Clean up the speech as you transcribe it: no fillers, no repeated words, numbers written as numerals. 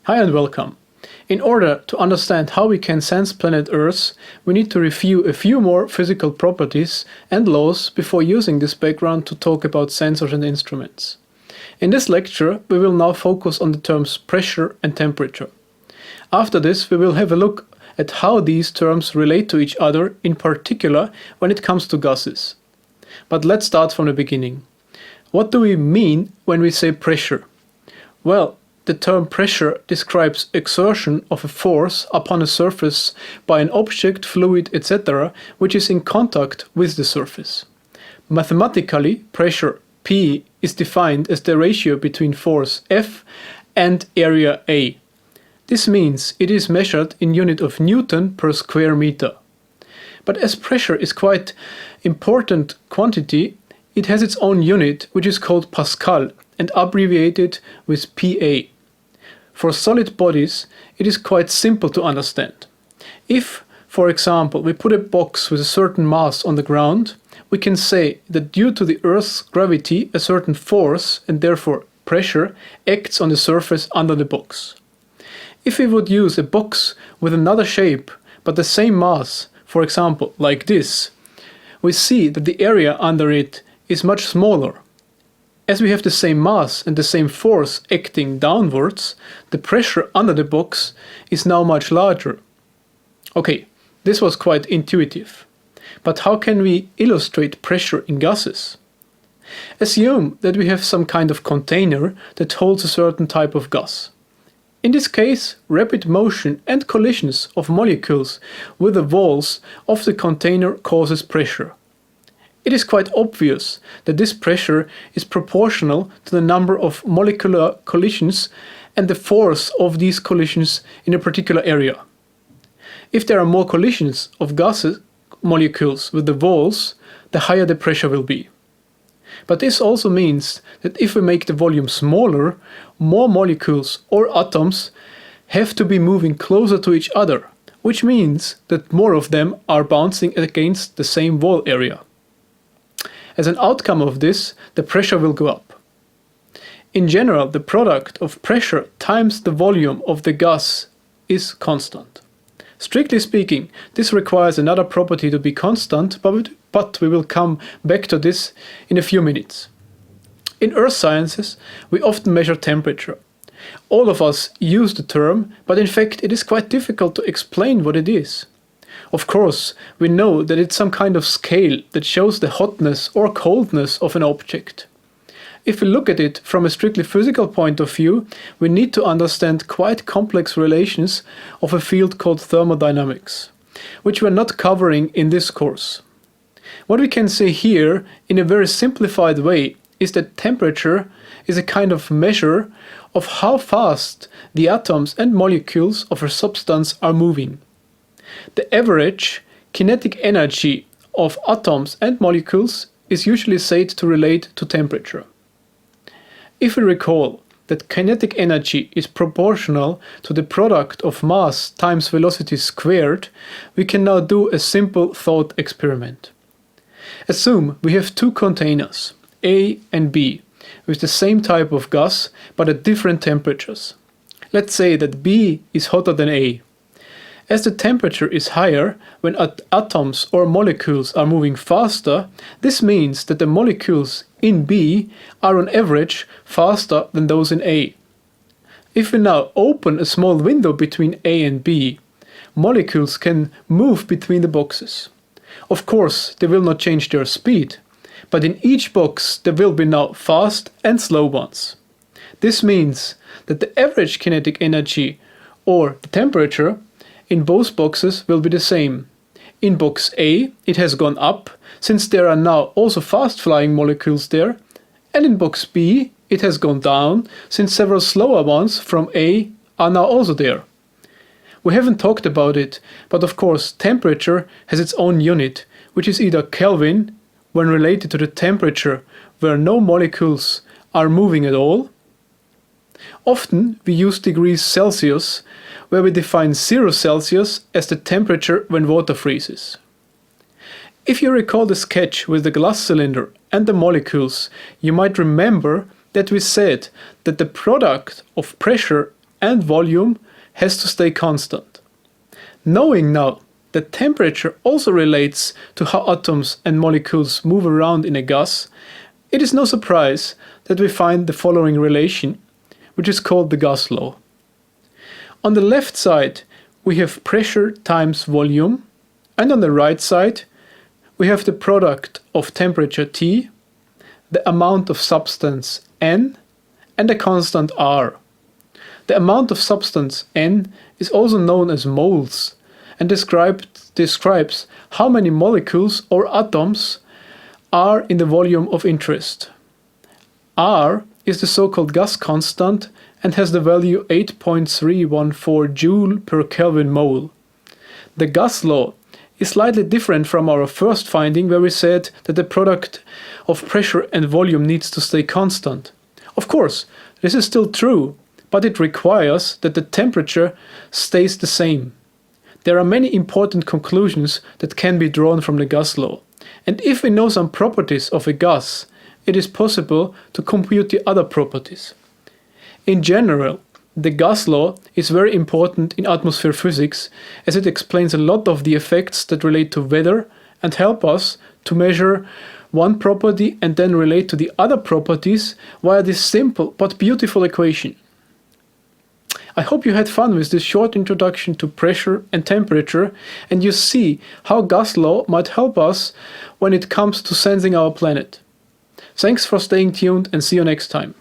Hi and welcome. In order to understand how we can sense planet Earth, we need to review a few more physical properties and laws before using this background to talk about sensors and instruments. In this lecture, we will now focus on the terms pressure and temperature. After this, we will have a look at how these terms relate to each other, in particular when it comes to gases. But let's start from the beginning. What do we mean when we say pressure? Well, the term pressure describes exertion of a force upon a surface by an object, fluid, etc., which is in contact with the surface. Mathematically, pressure P is defined as the ratio between force F and area A. This means it is measured in unit of Newton per square meter. But as pressure is quite important quantity, it has its own unit, which is called Pascal and abbreviated with PA. For solid bodies, it is quite simple to understand. If, for example, we put a box with a certain mass on the ground, we can say that due to the Earth's gravity, a certain force, and therefore pressure, acts on the surface under the box. If we would use a box with another shape, but the same mass, for example, like this, we see that the area under it is much smaller. As we have the same mass and the same force acting downwards, the pressure under the box is now much larger. Okay, this was quite intuitive. But how can we illustrate pressure in gases? Assume that we have some kind of container that holds a certain type of gas. In this case, rapid motion and collisions of molecules with the walls of the container causes pressure. It is quite obvious that this pressure is proportional to the number of molecular collisions and the force of these collisions in a particular area. If there are more collisions of gases molecules with the walls, the higher the pressure will be. But this also means that if we make the volume smaller, more molecules or atoms have to be moving closer to each other, which means that more of them are bouncing against the same wall area. As an outcome of this, the pressure will go up. In general, the product of pressure times the volume of the gas is constant. Strictly speaking, this requires another property to be constant, but we will come back to this in a few minutes. In earth sciences, we often measure temperature. All of us use the term, but in fact it is quite difficult to explain what it is. Of course, we know that it's some kind of scale that shows the hotness or coldness of an object. If we look at it from a strictly physical point of view, we need to understand quite complex relations of a field called thermodynamics, which we're not covering in this course. What we can say here, in a very simplified way, is that temperature is a kind of measure of how fast the atoms and molecules of a substance are moving. The average kinetic energy of atoms and molecules is usually said to relate to temperature. If we recall that kinetic energy is proportional to the product of mass times velocity squared, we can now do a simple thought experiment. Assume we have two containers, A and B, with the same type of gas but at different temperatures. Let's say that B is hotter than A. As the temperature is higher when atoms or molecules are moving faster, this means that the molecules in B are on average faster than those in A. If we now open a small window between A and B, molecules can move between the boxes. Of course, they will not change their speed, but in each box there will be now fast and slow ones. This means that the average kinetic energy, or the temperature, in both boxes will be the same. In box A, it has gone up, since there are now also fast-flying molecules there, and in box B, it has gone down, since several slower ones from A are now also there. We haven't talked about it, but of course temperature has its own unit, which is either Kelvin, when related to the temperature where no molecules are moving at all. Often we use degrees Celsius, where we define 0 Celsius as the temperature when water freezes. If you recall the sketch with the glass cylinder and the molecules, you might remember that we said that the product of pressure and volume has to stay constant. Knowing now that temperature also relates to how atoms and molecules move around in a gas, it is no surprise that we find the following relation, which is called the gas law. On the left side, we have pressure times volume, and on the right side, we have the product of temperature T, the amount of substance N, and a constant R. The amount of substance N is also known as moles and describes how many molecules or atoms are in the volume of interest. R is the so-called gas constant and has the value 8.314 joule per Kelvin mole. The gas law is slightly different from our first finding, where we said that the product of pressure and volume needs to stay constant. Of course, this is still true, but it requires that the temperature stays the same. There are many important conclusions that can be drawn from the gas law, and if we know some properties of a gas, it is possible to compute the other properties. In general, the gas law is very important in atmosphere physics, as it explains a lot of the effects that relate to weather and help us to measure one property and then relate to the other properties via this simple but beautiful equation. I hope you had fun with this short introduction to pressure and temperature, and you see how gas law might help us when it comes to sensing our planet. Thanks for staying tuned, and see you next time.